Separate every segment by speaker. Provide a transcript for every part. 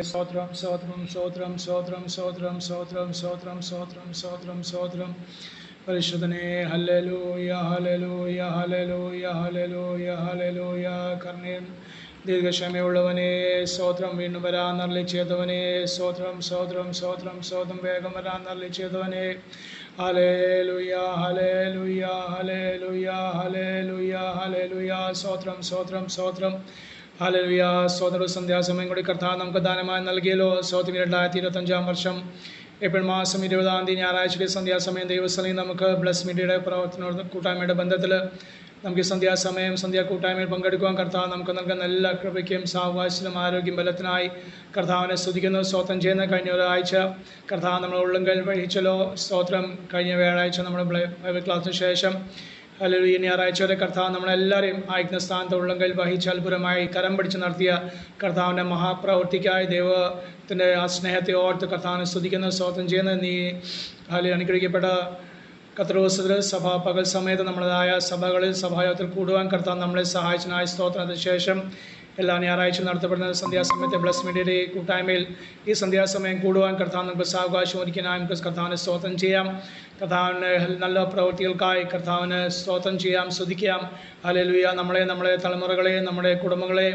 Speaker 1: Sotram, Sotram, Sotram, Sotram, Sotram, Sotram, Sotram, Sotram, Sotram, Sotram. പരിശുദ്ധനെ hallelujah hallelujah hallelujah hallelujah hallelujah. കർണീൻ ദീർഘക്ഷമയുള്ളവനെ സ്തോത്രം. വീണ്ടും വരാൻ നരളിച്ചേതവനെ സ്തോത്രം, സ്തോത്രം, സ്തോത്രം, സ്തോത്രം. വേഗം വരാൻ നരളിച്ചേതവനെ hallelujah hallelujah hallelujah hallelujah hallelujah. സ്തോത്രം, സ്തോത്രം, സ്തോത്രം. ഹല്ലേലൂയ. സ്തോത്ര സന്ധ്യാസമയം കൂടി കർത്താവ് നമുക്ക് ദാനമായി നൽകിയല്ലോ. സ്തോത്രം. 2025 വർഷം ഏപ്രിൽ മാസം 20 തീയതി ഞായറാഴ്ചയുടെ സന്ധ്യാസമയം ദൈവസ്ഥലയിൽ നമുക്ക് ബ്ലസ് മീഡിയയുടെ പ്രവർത്തന കൂട്ടായ്മയുടെ ബന്ധത്തിൽ നമുക്ക് ഈ സന്ധ്യാ കൂട്ടായ്മയിൽ പങ്കെടുക്കുവാൻ കർത്താവ് നമുക്ക് നൽകുന്ന എല്ലാ കൃപയ്ക്കും സാവകാശത്തിനും ആരോഗ്യം ബലത്തിനായി കർത്താവിനെ സ്തുതിക്കുന്നു, സ്തോത്രം ചെയ്യുന്ന. കഴിഞ്ഞ ഒരാഴ്ച കർത്താവ് നമ്മൾ ഉള്ളംകൈ വഹിച്ചല്ലോ. സ്തോത്രം. കഴിഞ്ഞ വ്യാഴാഴ്ച നമ്മൾ ബൈബിൾ ക്ലാസ്സിന് ശേഷം അല്ലെങ്കിൽ ഈ ഞായറാഴ്ച വരെ കർത്താവ് നമ്മളെല്ലാവരെയും ആയിരിക്കുന്ന സ്ഥാനത്ത് ഉള്ളംകൈൽ വഹിച്ച് അത്ഭുതമായി കരം പിടിച്ച് നടത്തിയ കർത്താവിൻ്റെ മഹാപ്രവൃത്തിക്കായി ദൈവത്തിൻ്റെ ആ സ്നേഹത്തെ ഓർത്ത് കർത്താവിനെ സ്തുതിക്കുന്ന, സ്തോത്രം ചെയ്യുന്ന. നീ അനുഗ്രഹിക്കപ്പെട്ട കത്രോസ് സഭ പകൽ സമയത്ത് നമ്മളതായ സഭകളിൽ സഭായോഗത്തിൽ കൂടുവാൻ കർത്താവ് നമ്മളെ സഹായിച്ചതിനായ സ്തോത്രം. അതിനുശേഷം എല്ലാ ഞായറാഴ്ച നടത്തപ്പെടുന്ന സന്ധ്യാസമയത്തെ ബ്ലസ് മീഡിയയുടെ കൂട്ടായ്മയിൽ ഈ സന്ധ്യാസമയം കൂടുവാൻ കർത്താവ് നമുക്ക് സാവകാശം ഒരുക്കാനായി നമുക്ക് കർത്താവിനെ സ്തോത്രം ചെയ്യാം. കർത്താവിൻ്റെ നല്ല പ്രവൃത്തികൾക്കായി കർത്താവിന് സ്തോത്രം ചെയ്യാം, സ്തുതിക്കാം. ഹല്ലേലൂയ. നമ്മളെ തലമുറകളെ, നമ്മുടെ കുടുംബങ്ങളെ,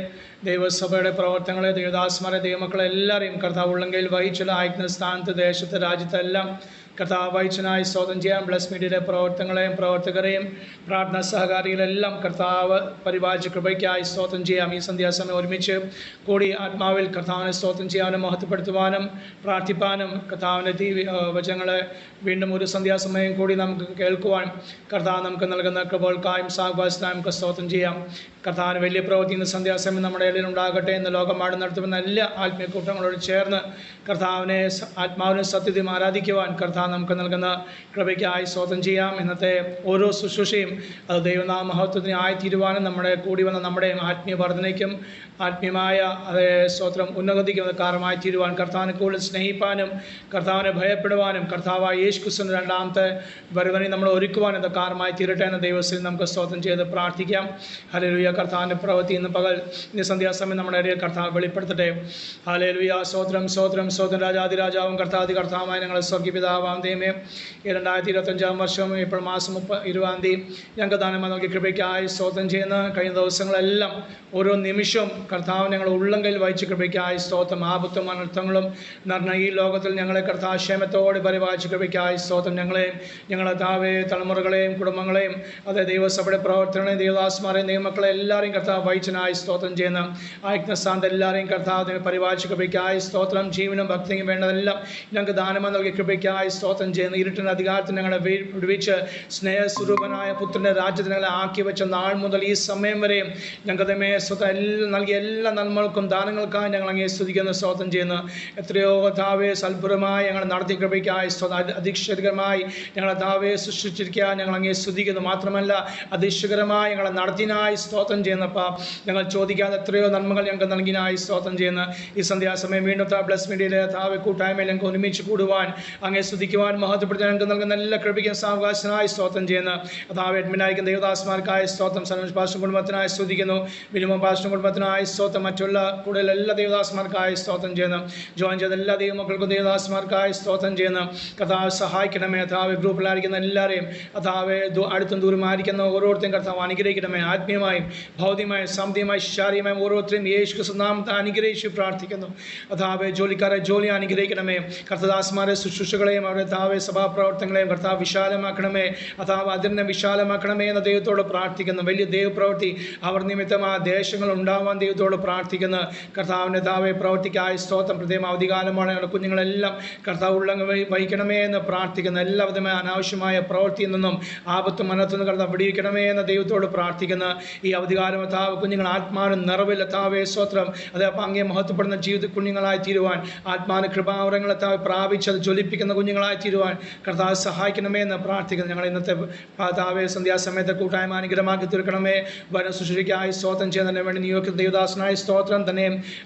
Speaker 1: ദൈവസഭയുടെ പ്രവർത്തനങ്ങളെ, ദൈവദാസന്മാരെ, ദൈവമക്കളെ എല്ലാവരെയും കർത്താവ് ഉള്ളംകൈയിൽ വഹിച്ചുള്ള അയക്കുന്ന സ്ഥാനത്ത്, ദേശത്ത്, രാജ്യത്തെല്ലാം കർത്താവ് വഹിച്ചനായി സ്തോത്രം ചെയ്യാം. ബ്ലസ് മീഡിയയുടെ പ്രവർത്തനങ്ങളെയും പ്രവർത്തകരെയും പ്രാർത്ഥനാ സഹകാരികളെല്ലാം കർത്താവ് പരിപാലിച്ച കൃപയ്ക്കായി സ്തോത്രം ചെയ്യാം. ഈ സന്ധ്യാസമയം ഒരുമിച്ച് കൂടി ആത്മാവിൽ കർത്താവിനെ സ്തോത്രം ചെയ്യാനും മഹത്വപ്പെടുത്തുവാനും പ്രാർത്ഥിപ്പാനും കർത്താവിൻ്റെ വചനങ്ങളെ വീണ്ടും ഒരു സന്ധ്യാസമയം കൂടി നമുക്ക് കേൾക്കുവാൻ കർത്താവ് നമുക്ക് നൽകുന്ന കൃപകൾക്കായും സാവകാശത്തിനായും നമുക്ക് സ്തോത്രം ചെയ്യാം. കർത്താവിന് വലിയ പ്രവൃത്തി ഇന്ന് സന്ധ്യാസമയം നമ്മുടെ ഇടയിൽ ഉണ്ടാകട്ടെ എന്ന് ലോകമാട് നടത്തുന്ന എല്ലാ ആത്മീയ കൂട്ടങ്ങളോട് ചേർന്ന് കർത്താവിനെ ആത്മാവിനെ സത്യത്തെയും ആരാധിക്കുവാൻ കർത്താവ് നമുക്ക് നൽകുന്ന കൃപയ്ക്കായി സ്തോത്രം ചെയ്യാം. ഇന്നത്തെ ഓരോ ശുശ്രൂഷയും അത് ദൈവനാമ മഹത്വത്തിന് ആയിത്തീരുവാനും നമ്മുടെ കൂടി വന്ന നമ്മുടെ ആത്മീയ വർധനയ്ക്കും ആത്മീയമായ അതേ സ്തോത്രം ഉന്നതിക്കും കാരണമായി തീരുവാൻ, കർത്താവിനെ കൂടുതൽ സ്നേഹിപ്പാനും കർത്താവിനെ ഭയപ്പെടുവാനും കർത്താവായ യേശു ക്രിസ്തുവിന്റെ രണ്ടാമത്തെ വരവിനെ നമ്മൾ ഒരുക്കുവാൻ ഇത് കാരണമായി തീരട്ടെ എന്ന ദൈവത്തിൽ നമുക്ക് സ്തോത്രം ചെയ്ത് പ്രാർത്ഥിക്കാം. ഹല്ലേലൂയ. കർത്താവിൻ്റെ പ്രവൃത്തി ഇന്ന് പകൽ ഇന്ന് സന്ധ്യാസമയം നമ്മുടെ ഇടയിൽ കർത്താവ് വെളിപ്പെടുത്തട്ടെ. ഹല്ലേലൂയ. സ്തോത്രം, സ്തോത്രം, സ്തോത്രം. രാജാതിരാജാവും കർത്താവായ ഞങ്ങളുടെ സ്വർഗീയപിതാവാം ദൈവമേ, ഈ 2025 വർഷം ഇപ്പോൾ മാസം 20 തീയതി ഞങ്ങൾക്ക് ദാനമായി നൽകിയ കൃപയ്ക്കായി സ്തോത്രം ചെയ്യുന്ന. കഴിഞ്ഞ ദിവസങ്ങളെല്ലാം ഓരോ നിമിഷവും കർത്താവ് ഞങ്ങൾ ഉള്ളംകൈയിൽ വഹിച്ച കൃപയ്ക്കായി സ്തോത്രം. ആപത്തും അനർത്ഥങ്ങളും നിറഞ്ഞ ഈ ലോകത്തിൽ ഞങ്ങളെ കർത്താവ് ക്ഷേമത്തോടെ പരിപാലിച്ച കൃപയ്ക്കായി സ്തോത്രം. ഞങ്ങളെ തലമുറകളെയും കുടുംബങ്ങളെയും അതേ ദൈവസഭയുടെ പ്രവർത്തനങ്ങളെയും ദൈവദാസന്മാരെയും ദൈവമക്കളെ എല്ലാവരെയും കർത്താവ് വഹിച്ചനായി സ്തോത്രം ചെയ്യുന്ന. ആയിരിക്കുന്ന സ്ഥാനത്ത് എല്ലാവരെയും കർത്താവ് പരിപാലിച്ച കൃപയ്ക്കായി സ്തോത്രം. ജീവനും ഭക്തിയും വേണ്ടതെല്ലാം ഞങ്ങൾക്ക് ദാനമായി നൽകിയ കൃപയ്ക്കായി സ്തോത്രം ചെയ്യുന്ന. ഇരുട്ടിൻ്റെ അധികാരത്തിൽ ഞങ്ങളെ വിടുവിച്ച് സ്നേഹസ്വരൂപനായ പുത്രൻ്റെ രാജ്യത്തിൽ ഞങ്ങളെ ആക്കി വെച്ച നാൾ മുതൽ ഈ സമയം വരെയും ഞങ്ങൾക്ക് നൽകിയ എല്ലാ നന്മകൾക്കും ദാനങ്ങൾക്കായി ഞങ്ങൾ അങ്ങേ സ്തുതിക്കുന്ന, സ്തോത്രം ചെയ്യുന്നു. എത്രയോ താവേ അത്ഭുതമായി ഞങ്ങൾ നടത്തിയ കൃപയ്ക്കായി അധീക്ഷകരമായി ഞങ്ങളെ താവേ സൃഷ്ടിച്ചിരിക്കുക ഞങ്ങൾ അങ്ങേ സ്തുതിക്കുന്നു. മാത്രമല്ല അധീക്ഷകരമായി ഞങ്ങളെ നടത്തിനായി സ്തോത്രം ചെയ്യുന്നപ്പോൾ ഞങ്ങൾ ചോദിക്കാതെ എത്രയോ നന്മകൾ ഞങ്ങൾക്ക് നൽകിനായി സ്തോത്രം ചെയ്യുന്നു. ഈ സന്ധ്യാസമയം വീണ്ടും ബ്ലസ് മീഡിയയിലെ താവേ കൂട്ടായ്മയിൽ ഞങ്ങൾക്ക് ഒരുമിച്ച് കൂടുവാൻ അങ്ങേ സ്തുതിക്കുവാൻ മഹത്വപ്പെടുത്താൻ ഞങ്ങൾക്ക് നൽകുന്ന എല്ലാ കൃപയ്ക്കും സാവകാശനായി സ്തോത്രം ചെയ്യുന്നു. അതാവ് അഡ്മിനായിരിക്കുന്ന ദേവദാസന്മാർക്കായി സ്തോത്രം. സനോജ് പാസ്റ്റർ കുടുംബത്തിനായി സ്തുതിക്കുന്നു. വിനിമ പാസ്റ്റർ കുടുംബത്തിനായി സ്തോത്രം. മറ്റുള്ള കൂടുതൽ എല്ലാ ദേവദാസന്മാർക്കായി സ്തോത്രം ചെയ്യുന്നു. ജോയിൻ ചെയ്ത എല്ലാ ദൈവമക്കൾക്കും ദേവദാസന്മാർക്കായി സ്തോത്രം ചെയ്യുന്നു. കർത്താവ് സഹായിക്കണമേ. അതാവ് ഗ്രൂപ്പിലായിരിക്കുന്ന എല്ലാവരെയും അതാവ് അടുത്തും ദൂരമായിരിക്കുന്ന ഓരോരുത്തരും കർത്താവ് അനുഗ്രഹിക്കണമേ. ആത്മീയമായും ഭൗതികമായും സാമ്പത്തികമായും ശാരീരികമായും ഓരോരുത്തരും യേശു ക്രിസ്തു നാമത്തെ അനുഗ്രഹിച്ച് പ്രാർത്ഥിക്കുന്നു. അതാവ് ജോലിക്കാരെ ജോലി അനുഗ്രഹിക്കണമേ. കർത്തദാസന്മാരെ ശുശ്രൂഷകളെയും അവരുടെ താവേ സഭാപ്രവർത്തനങ്ങളെയും കർത്താവ് വിശാലമാക്കണമേ. അതാവ് അതിനെ വിശാലമാക്കണമേ എന്ന ദൈവത്തോട് പ്രാർത്ഥിക്കുന്നു. വലിയ ദൈവപ്രവൃത്തി അവർ നിമിത്തം ആ ദേശങ്ങൾ ഉണ്ടാവാൻ ദൈവത്തോട് പ്രാർത്ഥിക്കുന്നു. കർത്താവിൻ്റെ താവേ പ്രവൃത്തിക്കായി സ്തോത്രം. പ്രത്യേകം അവധികാലമാണ് ഞങ്ങളുടെ കുഞ്ഞുങ്ങളെല്ലാം കർത്താവ് വഹിക്കണമേ എന്ന് പ്രാർത്ഥിക്കുന്നു. എല്ലാവിധമായ അനാവശ്യമായ പ്രവൃത്തിയിൽ നിന്നും ആപത്തും അനർത്ഥം കർത്താവ് വിടിയിക്കണമേ എന്ന ദൈവത്തോട് പ്രാർത്ഥിക്കുന്നു. ഈ അവധികാലം താവ് കുഞ്ഞുങ്ങൾ ആത്മാവിനും നിറവിൽ താവേ സ്തോത്രം. അതേ അപ്പം അങ്ങേ മഹത്വപ്പെടുന്ന ജീവിത കുഞ്ഞുങ്ങളായി തീരുവാൻ ആത്മാവിന് കൃപാവരങ്ങളെ താവ് പ്രാപിച്ചത് ജ്വലിപ്പിക്കുന്ന കുഞ്ഞുങ്ങളായി സാക്ഷികളായി തീരുവാൻ കർത്താവ് സഹായിക്കണമേ എന്ന് പ്രാർത്ഥിക്കുന്നു. ഞങ്ങൾ ഇന്നത്തെ കർത്താവേ സന്ധ്യാസമയത്തെ കൂട്ടായ്മ അനുഗ്രഹമാക്കി തീർക്കണമേ. വന ശുശ്രൂഷയ്ക്കായി സ്തോത്രം ചെയ്യുന്നതിന് വേണ്ടി നിയോഗിക്കുന്ന ദേവദാസനായ സ്തോത്രം തന്നെ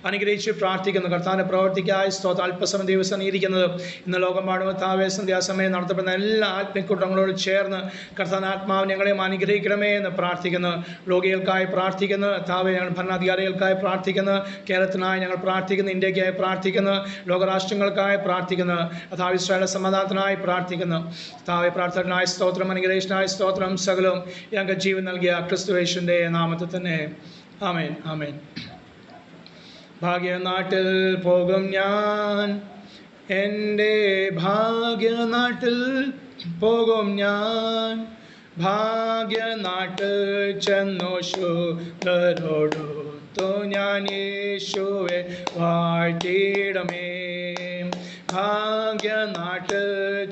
Speaker 1: അനുഗ്രഹിച്ച് പ്രാർത്ഥിക്കുന്നു. കർത്താവിൻ്റെ പ്രവർത്തിക്കായി സ്തോത്രം അല്പസമയം ദിവസം ഇരിക്കുന്നത് ഇന്ന് ലോകമാടും കർത്താവേ സന്ധ്യാസമയം നടത്തപ്പെടുന്ന എല്ലാ ആത്മീയക്കൂട്ടങ്ങളോട് ചേർന്ന് കർത്താവിൻ്റെ ആത്മാവ് ഞങ്ങളെയും അനുഗ്രഹിക്കണമേ എന്ന് പ്രാർത്ഥിക്കുന്നു. രോഗികൾക്കായി പ്രാർത്ഥിക്കുന്നു. കർത്താവേ ഞങ്ങൾ ഭരണാധികാരികൾക്കായി പ്രാർത്ഥിക്കുന്നു. കേരളത്തിനായി ഞങ്ങൾ പ്രാർത്ഥിക്കുന്നു. ഇന്ത്യക്കായി പ്രാർത്ഥിക്കുന്നു. ലോകരാഷ്ട്രങ്ങൾക്കായി പ്രാർത്ഥിക്കുന്നു. കർത്താവ് ഇസ്രായേലിന്റെ സമാധാനത്തിനായി പ്രാർത്ഥിക്കുന്നു. കർത്താവേ പ്രാർത്ഥനായ സ്തോത്രം അനുഗ്രഹിച്ചനായ സ്തോത്രം സകലവും ഞങ്ങൾക്ക് ജീവൻ നൽകിയ ക്രിസ്തുയേശുവിൻ്റെ നാമത്തിൽ തന്നെ ആമേൻ. ആമേൻ. ഭാഗ്യനാട്ടിൽ പോകും ഞാൻ, എൻ്റെ ഭാഗ്യനാട്ടിൽ പോകും ഞാൻ. ഭാഗ്യനാട്ടിൽ ചെന്നു ശുദ്ധരോടൊത്തു ഞാൻ യേശുവെ വാഴ്ത്തിയിടമേ. ഭാഗ്യനാട്ടിൽ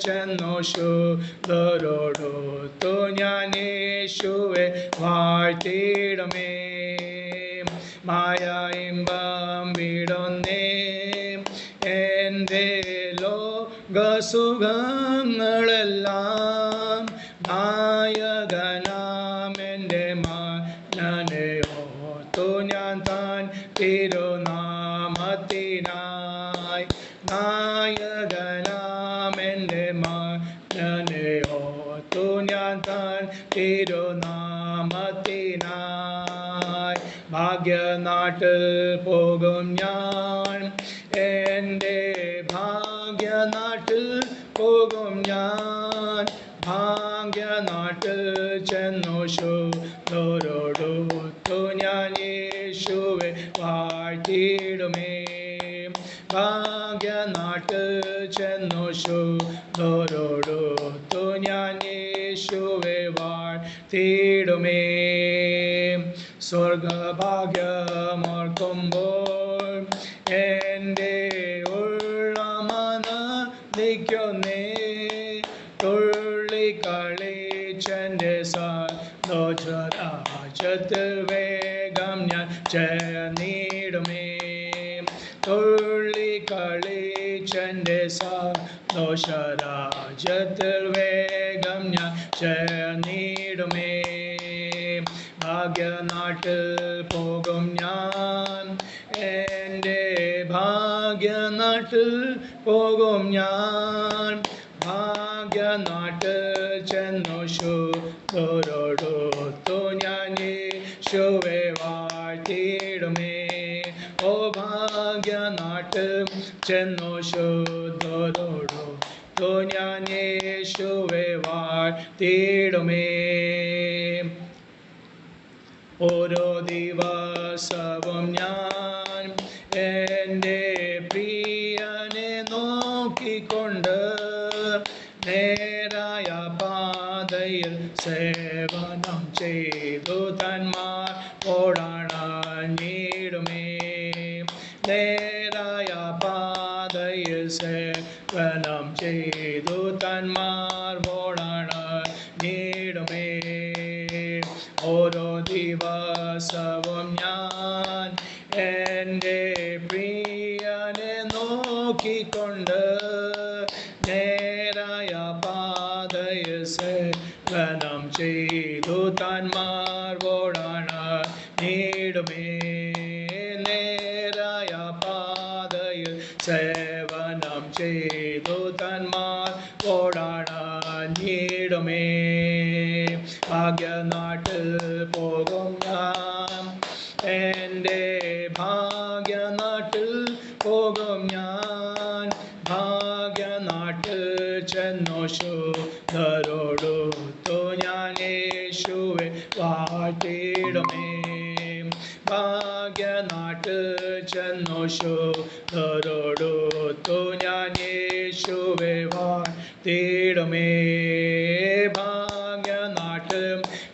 Speaker 1: ചെന്നു ശുദ്ധരോടൊത്തു ഞാൻ യേശുവെ വാഴ്ത്തിയിടമേ. മായ ഇമ്പം വിടുന്നേ എൻ്റെ ലോകസുഖങ്ങളെല്ലാം. നായകനാമെൻ്റെ മനനെ ഓർത്തു ഞാൻ താൻ തിരുനാമത്തിനായി. നായകനാമെൻ്റെ മനനെ ഓർത്തു ഞാൻ താൻ തിരുനാമത്തിനായി. ഭാഗ്യനാട്ടിൽ പോകും ഞാൻ, എൻ്റെ ഭാഗ്യനാട്ടിൽ പോകും ഞാൻ. ഭാഗ്യനാട്ടിൽ ചെന്നു ശുദ്ധരോടൊത്തു ഞാൻ യേശുവെ വാഴ്ത്തിയിടുമേ. ഭാഗ്യനാട്ടിൽ ചെന്നു ശുദ്ധരോടൊത്തു ഞാൻ യേശുവെ വാഴ്ത്തിയിടുമേ. സ്വർഗഭാഗ്യമോർക്കുമ്പോൾ എൻ്റെ ഉള്ളമനദിക്കുന്നേ. തുള്ളിക്കളിച്ചെൻ്റെ സന്തോഷരാജ്യത്തിൽ വേഗം ഞാൻ ചേർന്നിടുമേ. തുള്ളിക്കളിച്ചെൻ്റെ സന്തോഷരാജ്യത്തിൽ വേഗം ഞാൻ ചേർന്നിടുമേ. ഭാഗ്യനാട്ടിൽ പോകും ഞാൻ, എൻ്റെ ഭാഗ്യനാട്ടിൽ പോകും ഞാൻ. ഭാഗ്യനാട്ടിൽ ചെന്നു ശുദ്ധരോടൊത്തു ഞാൻ യേശുവെ വാഴ്ത്തിയിടുമേ. ഓ ഭാഗ്യനാട്ടിൽ ചെന്നു ശുദ്ധരോടൊത്തു ഞാൻ യേശുവെ വാഴ്ത്തിയിടുമേ. ഓരോ ദിവസവും ഞാൻ എൻ്റെ പ്രിയനെ നോക്കിക്കൊണ്ട് നേരായ പാതയിൽ സേവനം ചെയ്തു തന്മാർ ഓടാണിടുമേ. നേരായ പാതയിൽ സേവനം ചെയ്തു തന്മാർ ഓടാണിടുമേ. ഓരോ ദിവസവും ഞാൻ എൻ്റെ പ്രിയനെ നോക്കിക്കൊണ്ട് നേരായ പാതയിൽ സേവനം ചെയ്തു തന്മാർ ഓടാണിടുമേ. നേരായ പാതയിൽ സേവനം ചെയ്തു തന്മാർ ഓടാണിടുമേ. ഭാഗ്യനാട്ടിൽ പോകും ഞാൻ, എൻ്റെ ഭാഗ്യനാട്ടിൽ പോകും ഞാൻ. ഭാഗ്യനാട്ടിൽ ചെന്നു ശുദ്ധരോടൊത്തു ഞാൻ യേശുവെ വാഴ്ത്തിയിടുമേ. ഭാഗ്യനാട്ടിൽ ചെന്നു ശുദ്ധരോടൊത്തു ഞാൻ യേശുവെ വാഴ്ത്തിയിടുമേ. ഭാഗ്യനാട്ടിൽ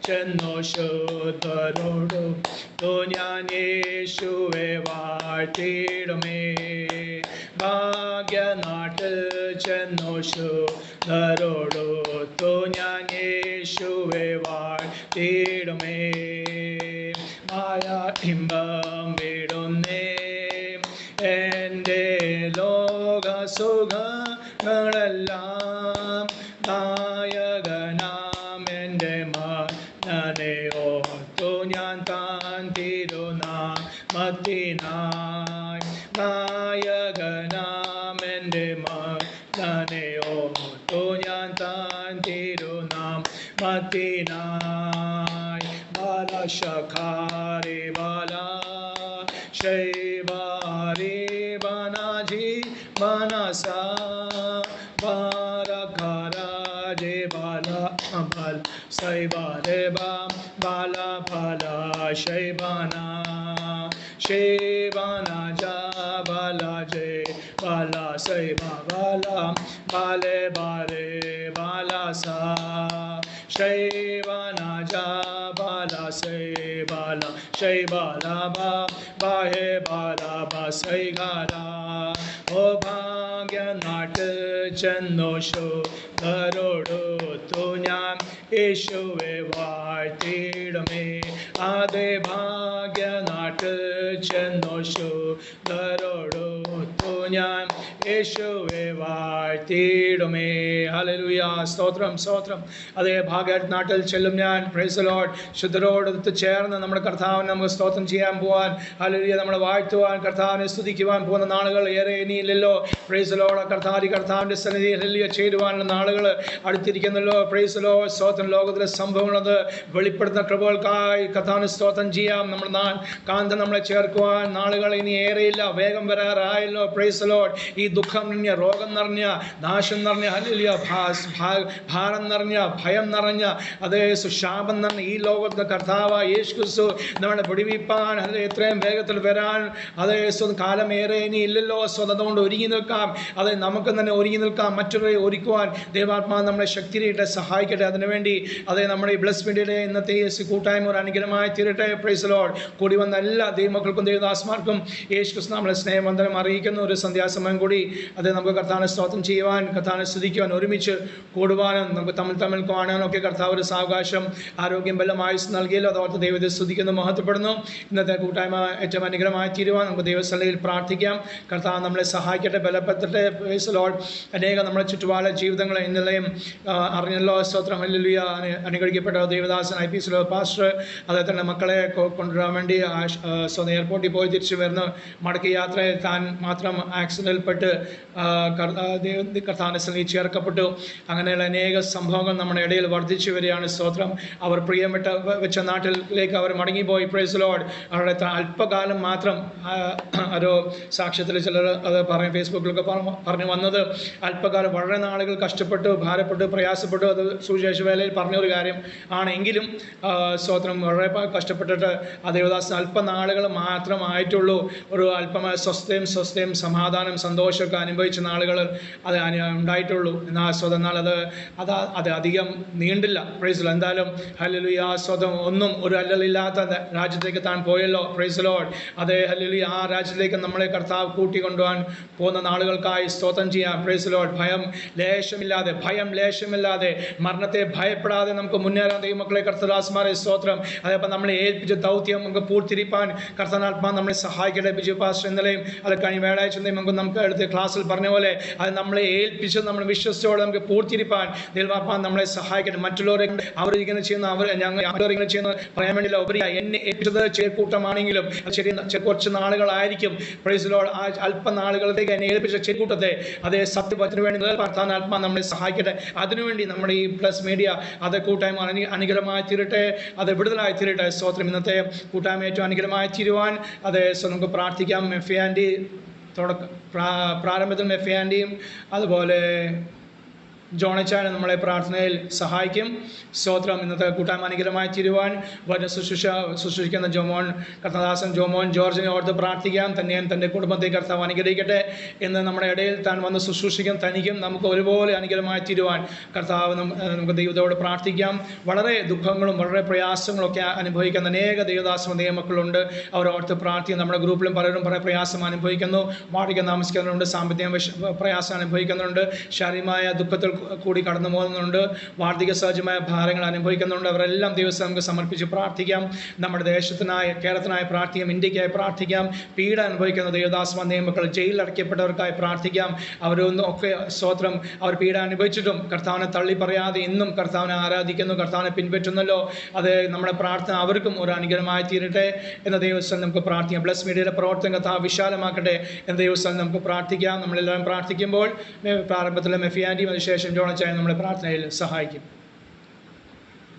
Speaker 1: ചെന്നു ശുദ്ധരോടൊത്തു ഞാൻ യേശുവെ വാഴ്ത്തിയിടുമേ. ഭാഗ്യനാട്ടിൽ ചെന്നു ശുദ്ധരോടൊത്തു ഞാൻ യേശുവെ വാഴ്ത്തിയിടുമേ. മായ ഇമ്പം വിടുന്നേ എൻ്റെ ലോകസുഖ ങ്ങളെല്ലാം നായകനാം എൻ്റെ മകനെ ഓർത്തു ഞാൻ താൻ തിരുനാമത്തിനായി. നായകനാം എൻ്റെ മകനെ ഓർത്തു ഞാൻ താൻ തിരുനാമത്തിനായി. ബാലശഖാരി ബാല ശൈവാരി ബനാജി ബനസാ ബാരഖരാജെ ബാല ബൽ സൈബാരെ ബാം ബാല ബാല ശൈബാന ശൈബാന ജ ബാല ജെ ബാല സൈബാ ബാല ബാലെ ബാരെ ബാല സാ ശൈബാന ജ ബാല സൈബാല ശൈബാല ബാ ബാഹെ ബാല ബാ സൈഗാര. ഓ ഭാഗ്യനാട്ടിൽ ചെന്നു ശുദ്ധരോടൊത്തു ഞാൻ യേശുവെ വാഴ്ത്തിയിടുമേ. അതേ ഭാഗ്യനാട്ടിൽ ചെന്നു ശുദ്ധരോടൊത്തു ഞാൻ യേശുവെ വാഴ്ത്തിയിടുമേ. ഹല്ലേലൂയ. സ്തോത്രം സ്തോത്രം. അതേ ഭാഗ്യനാട്ടിൽ ചെല്ലും ഞാൻ. Price the Lord. ശുദ്ധരോടൊത്ത് ചേർന്ന് നമ്മുടെ കർത്താവിനെ നമുക്ക് സ്തോത്രം ചെയ്യാൻ പോവാൻ, ഹല്ലേലൂയ, നമ്മളെ വാഴ്ത്തുവാൻ, കർത്താവിനെ സ്തുതിക്കുവാൻ പോകുന്ന നാളുകൾ ഏറെ ഇനിയില്ലല്ലോ. Price the Lord. കർത്താവിൻ്റെ സന്നിധിയിൽ ഹല്ലേലൂയ ചേരുവാനുള്ള നാളുകൾ അടുത്തിരിക്കുന്നല്ലോ. Price the Lord. സ്തോത്രം. ലോകത്തിലെ സംഭവങ്ങളത് വെളിപ്പെടുത്തുന്ന കൃപകൾക്കായി കർത്താവിനെ സ്തോത്രം ചെയ്യാം. നമ്മുടെ കാന്തം നമ്മളെ ചേർക്കുവാൻ നാളുകൾ ഇനി ഏറെയില്ല, വേഗം വരാറായല്ലോ. Price the Lord. ഈ ദുഃഖം നിറഞ്ഞ, രോഗം നിറഞ്ഞ, നാശം നിറഞ്ഞ, ഹല്ലേലൂയ, ഭാരം നിറഞ്ഞ, ഭയം നിറഞ്ഞ, അതേ ശാപം നിറഞ്ഞ ഈ ലോകത്ത് കർത്താവായ യേശു ക്രിസ്തു നമ്മളെ പിടിവിപ്പാൻ എത്രയും വേഗത്തിൽ വരാൻ, അതേ കാലം ഏറെ ഇനി ഇല്ലല്ലോ. അതുകൊണ്ട് ഒരുങ്ങി നിൽക്കാം. അതെ, നമുക്ക് തന്നെ ഒരുങ്ങി നിൽക്കാം. മറ്റുള്ളവരെ ഒരുക്കുവാൻ ദൈവാത്മാവ് നമ്മളെ ശക്തിയായിട്ട് സഹായിക്കട്ടെ. അതിനുവേണ്ടി അതേ നമ്മുടെ ഈ ബ്ലസ് മീഡിയയുടെ ഇന്നത്തെ കൂട്ടായ്മ ഒരു അനുഗ്രഹമായി തീരട്ടെ. Price the Lord. കൂടി വന്ന എല്ലാ ദൈവമക്കൾക്കും ദൈവദാസന്മാർക്കും യേശു ക്രിസ്തു നമ്മളെ സ്നേഹവന്ദനം അറിയിക്കുന്ന ഒരു സന്ധ്യാസമയം കൂടി അത് നമുക്ക് കർത്താവിനെ സ്തോത്രം ചെയ്യുവാൻ, കർത്താവിനെ സ്തുതിക്കുവാൻ, ഒരുമിച്ച് കൂടുവാനും, നമുക്ക് തമ്മിൽ കാണാനും ഒക്കെ കർത്താവ് ഒരു സാവകാശം, ആരോഗ്യം, ബലം, ആയുസ് നൽകിയല്ലോ. അതോർത്ത് ദൈവത്തെ സ്തുതിക്കുന്നു, മഹത്വപ്പെടുന്നു. ഇന്നത്തെ കൂട്ടായ്മ ഏറ്റവും അനുഗ്രഹമായി തീരുവാൻ നമുക്ക് ദൈവസന്നിധിയിൽ പ്രാർത്ഥിക്കാം. കർത്താവ് നമ്മളെ സഹായിക്കട്ടെ, ബലപ്പെടുത്തട്ടെ. Price the Lord. അനേകം നമ്മുടെ ചുറ്റുപാട് ജീവിതങ്ങളെ ഇന്നലെയും അറിഞ്ഞല്ലോ. സ്തോത്രം. ഹല്ലേലൂയ. അനുഗ്രഹിക്കപ്പെട്ട ദേവദാസൻ IPC പാസ്റ്റർ അദ്ദേഹത്തിൻ്റെ മക്കളെ കൊണ്ടുവരാൻ വേണ്ടി സ്വന്തം എയർപോർട്ടിൽ പോയി തിരിച്ചു വരുന്ന മടക്കി യാത്രയിൽ താൻ മാത്രം ആക്സിഡൻറ്റിൽപ്പെട്ട് കർത്താവിൻ്റെ സന്നിധിയിൽ ചേർക്കപ്പെട്ടു. അങ്ങനെയുള്ള അനേക സംഭവങ്ങൾ നമ്മുടെ ഇടയിൽ വർദ്ധിച്ചു വരികയാണ്. സ്തോത്രം. അവർ പ്രിയപ്പെട്ട വെച്ച നാട്ടിലേക്ക് അവർ മടങ്ങിപ്പോയി. Price the Lord. അവരുടെ അല്പകാലം മാത്രം ഒരു സാക്ഷ്യത്തിൽ ചിലർ അത് ഫേസ്ബുക്കിലൊക്കെ പറഞ്ഞു വന്നത്, അല്പകാലം വളരെ നാളുകൾ കഷ്ടപ്പെട്ടു, ഭാരപ്പെട്ടു, പ്രയാസപ്പെട്ടു. അത് സുവിശേഷ വേലയിൽ പറഞ്ഞൊരു കാര്യം ആണെങ്കിലും സ്തോത്രം, വളരെ കഷ്ടപ്പെട്ടിട്ട് ആ ദേവദാസൻ അല്പനാളുകൾ മാത്രമായിട്ടുള്ളൂ ഒരു അല്പമായ സ്വസ്ഥയും സമാധാനം, സന്തോഷമൊക്കെ അനുഭവിച്ച നാളുകൾ അത് ഉണ്ടായിട്ടുള്ളൂ. എന്നാൽ അത് അധികം നീണ്ടില്ല. Praise the Lord. എന്തായാലും ഹല്ലേലൂയ, സ്വതം ഒന്നും ഒരു അല്ലലില്ലാത്ത രാജ്യത്തേക്ക് താൻ പോയല്ലോ. Praise the Lord. അതേ, ഹല്ലേലൂയ. ആ രാജ്യത്തേക്ക് നമ്മളെ കർത്താവ് കൂട്ടിക്കൊണ്ടുപോകാൻ പോകുന്ന നാളുകൾക്കായി സ്തോത്രം ചെയ്യാം. Praise the Lord. ഭയം ലേശമില്ലാതെ മരണത്തെ ഭയപ്പെടാതെ നമുക്ക് മുന്നേറാൻ ദൈവമക്കളെ, കർത്തദാസന്മാരെ, സ്തോത്രം. അതേപോലെ നമ്മളെ ഏൽപ്പിച്ച ദൗത്യം നമുക്ക് പൂർത്തിരിപ്പാൻ കർത്തനാത്മാ നമ്മളെ സഹായിക്കട്ടെ. ബിജു പാസ്റ്റർ ഇന്നലെയും അത് കഴിഞ്ഞ വ്യാഴാഴ്ച നമുക്ക് അടുത്ത ക്ലാസ്സിൽ പറഞ്ഞ പോലെ അത് നമ്മളെ ഏൽപ്പിച്ച് നമ്മൾ വിശ്വസിച്ചോടെ നമുക്ക് പൂർത്തിരിപ്പാൻ ദൈവാത്മാ നമ്മളെ സഹായിക്കട്ടെ. മറ്റുള്ളവരെ അവരിങ്ങനെ ചെയ്യുന്ന അവരിങ്ങനെ ചെയ്യുന്ന പറയാൻ വേണ്ടിയില്ല, ഉപരിയായി എന്നെ ഏൽപ്പിച്ചത് ചെറുകൂട്ടമാണെങ്കിലും കുറച്ച് നാളുകളായിരിക്കും. Price the Lord. ആ അല്പനാളുകളിലേക്ക് എന്നെ ഏൽപ്പിച്ച ചെറുകൂട്ടത്തെ അതേ സത്യപത്തിന് വേണ്ടി നിലനിർത്താൻ ആത്മാ നമ്മളെ സഹായിക്കട്ടെ. അതിനുവേണ്ടി നമ്മുടെ ഈ പ്ലസ് മീഡിയ അത് കൂട്ടായ്മ അനുഗ്രഹമായി തീരട്ടെ, അത് വിടുതലായി തീരട്ടെ. സ്തോത്രം. ഇന്നത്തെ കൂട്ടായ്മ ഏറ്റവും അനുഗ്രഹമായി തീരുവാൻ അതേ നമുക്ക് പ്രാർത്ഥിക്കാം. എഫ് ആൻഡി പ്രാരംഭത്തിൽ എഫ് ആൻഡിയും അതുപോലെ ജോണച്ചാൻ നമ്മളെ പ്രാർത്ഥനയിൽ സഹായിക്കും. സ്തോത്രം. ഇന്നത്തെ കൂട്ടായ്മ അനുഗ്രഹമായി തീരുവാൻ വചന ശുശ്രൂഷിക്കുന്ന കർത്തദാസൻ ജോമോൻ ജോർജിനെ ഓർത്ത് പ്രാർത്ഥിക്കാം. തന്നെയും തൻ്റെ കുടുംബത്തെ കർത്താവ് അനുഗ്രഹിക്കട്ടെ. എന്ന് നമ്മുടെ ഇടയിൽ താൻ വന്ന് ശുശ്രൂഷിക്കും. തനിക്കും നമുക്ക് ഒരുപോലെ അനുഗ്രഹമായി തീരുവാൻ കർത്താവ് നമുക്ക് ദൈവത്തോട് പ്രാർത്ഥിക്കാം. വളരെ ദുഃഖങ്ങളും വളരെ പ്രയാസങ്ങളൊക്കെ അനുഭവിക്കുന്ന അനേക ദൈവദാസ ദൈവമക്കളുണ്ട്. അവരോർത്ത് പ്രാർത്ഥിക്കും. നമ്മുടെ ഗ്രൂപ്പിലും പലരും പല പ്രയാസം അനുഭവിക്കുന്നു. വാടക താമസിക്കുന്നവരുണ്ട്, സാമ്പത്തിക പ്രയാസം അനുഭവിക്കുന്നുണ്ട്, ശാരീരികമായ ദുഃഖത്തിൽ കൂടി കടന്നു പോകുന്നുണ്ട്, വാർദ്ധക്യ സഹജമായ ഭാരങ്ങൾ അനുഭവിക്കുന്നുണ്ട്. അവരെല്ലാം ദിവസം നമുക്ക് സമർപ്പിച്ച് പ്രാർത്ഥിക്കാം. നമ്മുടെ ദേശത്തിനായി, കേരളത്തിനായി പ്രാർത്ഥിക്കാം, ഇന്ത്യക്കായി പ്രാർത്ഥിക്കാം. പീഡ അനുഭവിക്കുന്ന ദേവദാസന്മാർ, നിയമക്കൾ, ജയിലിൽ അടയ്ക്കപ്പെട്ടവർക്കായി പ്രാർത്ഥിക്കാം. അവരൊന്നും ഒക്കെ സ്തോത്രം, അവർ പീഡ അനുഭവിച്ചിട്ടും കർത്താവിനെ തള്ളി പറയാതെ ഇന്നും കർത്താവിനെ ആരാധിക്കുന്നു, കർത്താവിനെ പിൻപറ്റുന്നല്ലോ. അത് നമ്മുടെ പ്രാർത്ഥന അവർക്കും ഒരു അനുഗ്രഹമായി തീരട്ടെ എന്ന ദൈവസ്ഥലം നമുക്ക് പ്രാർത്ഥിക്കാം. ബ്ലസ് മീഡിയയുടെ പ്രവർത്തനം കർത്താവ് വിശാലമാക്കട്ടെ എന്ന ദൈവസ്ഥലം നമുക്ക് പ്രാർത്ഥിക്കാം. നമ്മളെല്ലാവരും പ്രാർത്ഥിക്കുമ്പോൾ പ്രാരംഭത്തിലെ മെഫിയാൻഡിയും അതിനുശേഷം ജോണച്ചായ നമ്മളെ പ്രാർത്ഥനയിൽ സഹായിക്കും.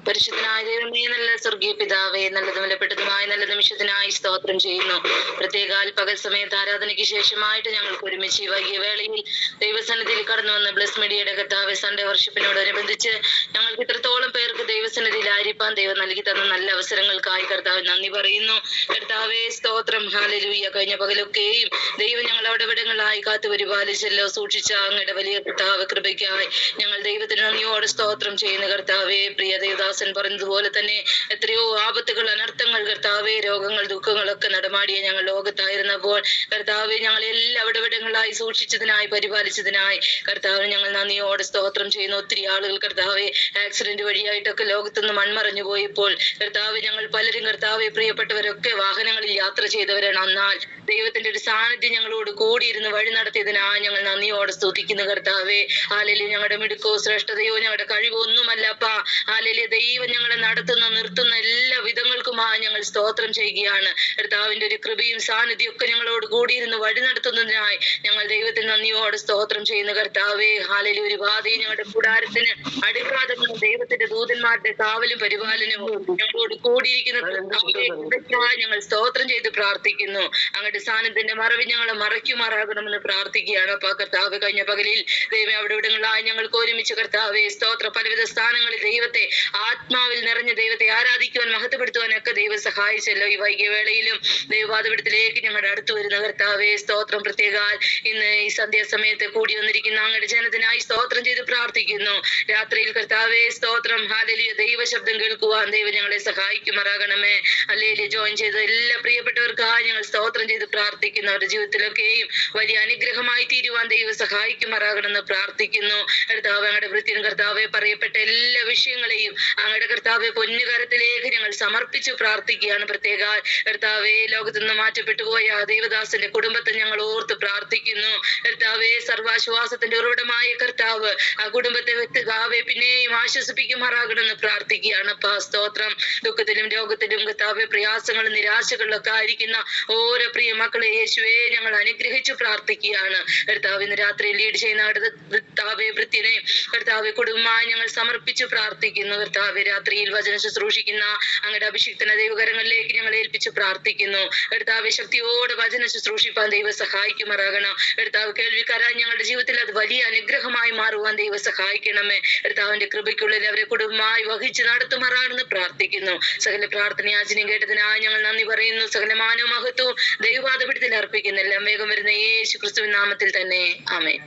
Speaker 2: പരിശുദ്ധനായ ദൈവമേ, നല്ല സ്വർഗീയ പിതാവേ, നല്ലതും വിലപ്പെട്ടതുമായ നല്ല നിമിഷത്തിനായി സ്തോത്രം ചെയ്യുന്നു. പ്രത്യേകാൽ പകൽ സമയത്ത് ആരാധനയ്ക്ക് ശേഷമായിട്ട് ഞങ്ങൾക്ക് ഒരുമിച്ച് വൈകിയ വേളയിൽ ദൈവസന്നിധിയിൽ കടന്നു വന്ന ബ്ലസ് മീഡിയയുടെ കർത്താവ് സൺഡേ വർഷിപ്പിനോടനുബന്ധിച്ച് ഞങ്ങൾക്ക് ഇത്രത്തോളം പേർക്ക് ദൈവസന്നിധിയിൽ ആയിരിക്കാൻ ദൈവം നൽകി തന്ന നല്ല അവസരങ്ങൾക്കായി കർത്താവ് നന്ദി പറയുന്നു. കർത്താവേ സ്തോത്രം, ഹല്ലേലൂയ. കഴിഞ്ഞ പകലൊക്കെയും ദൈവം ഞങ്ങൾ അവിടെ ഇവിടങ്ങളായി കാത്തു പരിപാലിച്ചല്ലോ, സൂക്ഷിച്ച അങ്ങയുടെ വലിയ കർത്താവ് കൃപയ്ക്കായി ഞങ്ങൾ ദൈവത്തിന് നന്ദിയോടെ സ്തോത്രം ചെയ്യുന്ന കർത്താവേ. പ്രിയ ദേവദാസൻ പറഞ്ഞതുപോലെ തന്നെ എത്രയോ ആപത്തുകൾ, അനർത്ഥങ്ങൾ കർത്താവേ, രോഗങ്ങൾ, ദുഃഖങ്ങളൊക്കെ നടമാടിയ ഞങ്ങൾ ലോകത്തായിരുന്നപ്പോൾ കർത്താവെ ഞങ്ങൾ എല്ലാ ഇടവിടങ്ങളായി സൂക്ഷിച്ചതിനായി, പരിപാലിച്ചതിനായി കർത്താവിന് ഞങ്ങൾ നന്ദിയോടെ സ്തോത്രം ചെയ്യുന്നു. ഒത്തിരി ആളുകൾ കർത്താവെ ആക്സിഡന്റ് വഴിയായിട്ടൊക്കെ ലോകത്തുനിന്ന് മൺമറഞ്ഞു പോയപ്പോൾ കർത്താവ് ഞങ്ങൾ പലരും കർത്താവെ പ്രിയപ്പെട്ടവരൊക്കെ വാഹനങ്ങളിൽ യാത്ര ചെയ്തവരാണ്. എന്നാൽ ദൈവത്തിന്റെ ഒരു സാന്നിധ്യം ഞങ്ങളോട് കൂടിയിരുന്ന് വഴി നടത്തിയതിനായി ഞങ്ങൾ നന്ദിയോടെ സ്തുതിക്കുന്നു കർത്താവെ. ഹല്ലേലൂയ. ഞങ്ങളുടെ മിടുക്കോ ശ്രേഷ്ഠതയോ ഞങ്ങളുടെ കഴിവോ ഒന്നുമല്ലപ്പാ. ഹല്ലേലൂയ. ദൈവം ഞങ്ങളെ നടത്തുന്ന, നിർത്തുന്ന എല്ലാ വിധങ്ങൾക്കുമായി ഞങ്ങൾ സ്തോത്രം ചെയ്യുകയാണ്. കർത്താവിന്റെ ഒരു കൃപയും സാന്നിധ്യം ഒക്കെ ഞങ്ങളോട് കൂടിയിരുന്ന് വഴി നടത്തുന്നതിനായി ഞങ്ങൾ ദൈവത്തിന് നന്ദിയോടെ സ്തോത്രം ചെയ്യുന്ന കർത്താവേ. ഹല്ലേലൂയ. ഒരു ബാധയും ഞങ്ങളുടെ കൂടാരത്തിന് അടുക്കാതെ ദൈവത്തിന്റെ ദൂതന്മാരുടെ കാവലും പരിപാലനവും ഞങ്ങളോട് കൂടിയിരിക്കുന്ന കർത്താവേ ഞങ്ങൾ സ്തോത്രം ചെയ്ത് പ്രാർത്ഥിക്കുന്നു. അങ്ങയുടെ സാന്നിധ്യത്തിന്റെ മറവിൽ ഞങ്ങളെ മറയ്ക്കുമാറാകണമെന്ന് പ്രാർത്ഥിക്കുകയാണ്. അപ്പൊ കർത്താവ് കഴിഞ്ഞ പകലിൽ ദൈവം അവിടെ ഇവിടങ്ങളായി ഞങ്ങൾക്ക് ഒരുമിച്ച് കർത്താവേ സ്തോത്ര പലവിധ സ്ഥാനങ്ങളിൽ ദൈവത്തെ ആത്മാവിൽ നിറഞ്ഞ ദൈവത്തെ ആരാധിക്കുവാൻ, മഹത്വപ്പെടുത്തുവാനൊക്കെ ദൈവം സഹായിച്ചല്ലോ. ഈ വൈകിയ വേളയിലും ദൈവവാദപീഠത്തിലേക്ക് ഞങ്ങളുടെ അടുത്ത് വരുന്ന കർത്താവേ സ്തോത്രം. പ്രത്യേകാൽ ഇന്ന് ഈ സന്ധ്യാസമയത്ത് കൂടി വന്നിരിക്കുന്ന അങ്ങയുടെ ജനത്തിനായി സ്തോത്രം ചെയ്ത് പ്രാർത്ഥിക്കുന്നു. രാത്രിയിൽ കർത്താവേ സ്തോത്രം, ഹല്ലേലൂയ, ദൈവശബ്ദം കേൾക്കുവാൻ ദൈവം ഞങ്ങളെ സഹായിക്കുമാറാകണമേ. ഹല്ലേലൂയ. ജോയിൻ ചെയ്ത എല്ലാ പ്രിയപ്പെട്ടവർക്കായി ഞങ്ങൾ സ്തോത്രം ചെയ്ത് പ്രാർത്ഥിക്കുന്നു. അവരുടെ ജീവിതത്തിലൊക്കെയും വലിയ അനുഗ്രഹമായി തീരുവാൻ ദൈവം സഹായിക്കുമാറാകണമെന്ന് പ്രാർത്ഥിക്കുന്നു. കർത്താവ് അങ്ങയുടെ വൃത്തിയും കർത്താവെ പറയപ്പെട്ട എല്ലാ വിഷയങ്ങളെയും അങ്ങയുടെ കർത്താവെ പൊന്നുകരത്തിലേക്ക് ഞങ്ങൾ സമർപ്പിച്ച് പ്രാർത്ഥിക്കുകയാണ്. പ്രത്യേക കർത്താവെ ലോകത്തു നിന്ന് മാറ്റപ്പെട്ടു പോയ ദൈവദാസന്റെ കുടുംബത്തെ ഞങ്ങൾ ഓർത്ത് പ്രാർത്ഥിക്കുന്നു. കർത്താവെ സർവാശ്വാസത്തിന്റെ ഉറവിടമായ കർത്താവ് ആ കുടുംബത്തെ വ്യക്തികാവെ പിന്നെയും ആശ്വസിപ്പിക്കുമാറാകണമെന്ന് പ്രാർത്ഥിക്കുകയാണ്. സ്തോത്രം. ദുഃഖത്തിലും രോഗത്തിലും കർത്താവെ പ്രയാസങ്ങളും നിരാശകളിലൊക്കെ ആയിരിക്കുന്ന ഓരോ പ്രിയ മക്കളെ യേശുവെ ഞങ്ങൾ അനുഗ്രഹിച്ചു പ്രാർത്ഥിക്കുകയാണ്. കർത്താവ് ഇന്ന് രാത്രി ലീഡ് ചെയ്യുന്ന കർത്താവെ വൃത്തിനെ കർത്താവെ കുടുംബമായി ഞങ്ങൾ സമർപ്പിച്ചു പ്രാർത്ഥിക്കുന്നു. കർത്താവെ രാത്രിയിൽ വചനം ശുശ്രൂഷിക്കുന്ന അങ്ങയുടെ അഭിഷിക്തന ദൈവകരങ്ങളിലേക്ക് ഞങ്ങൾ ഏൽപ്പിച്ചു പ്രാർത്ഥിക്കുന്നു. കർത്താവെ ശക്തിയോടെ വചനം ശുശ്രൂഷിപ്പാൻ ദൈവം സഹായിക്കുമാറാകണം. കർത്താവ് കേൾവിക്കാരായി ഞങ്ങളുടെ ജീവിതത്തിൽ അത് വലിയ അനുഗ്രഹമായി മാറുവാൻ ദൈവം സഹായിക്കണമേ. കർത്താവിന്റെ കൃപയ്ക്കുള്ളിൽ അവരെ കുടുംബമായി വഹിച്ച് നടത്തുമാറാണെന്ന് പ്രാർത്ഥിക്കുന്നു. സകല പ്രാർത്ഥനയാചനം കേട്ടതിനായി ഞങ്ങൾ നന്ദി പറയുന്നു. സകല മാനവും മഹത്വവും ദൈവവാദപീഠത്തിൽ അർപ്പിക്കുന്നില്ല. വേഗം വരുന്ന യേശു ക്രിസ്തുവിൻ നാമത്തിൽ തന്നെ ആമേൻ.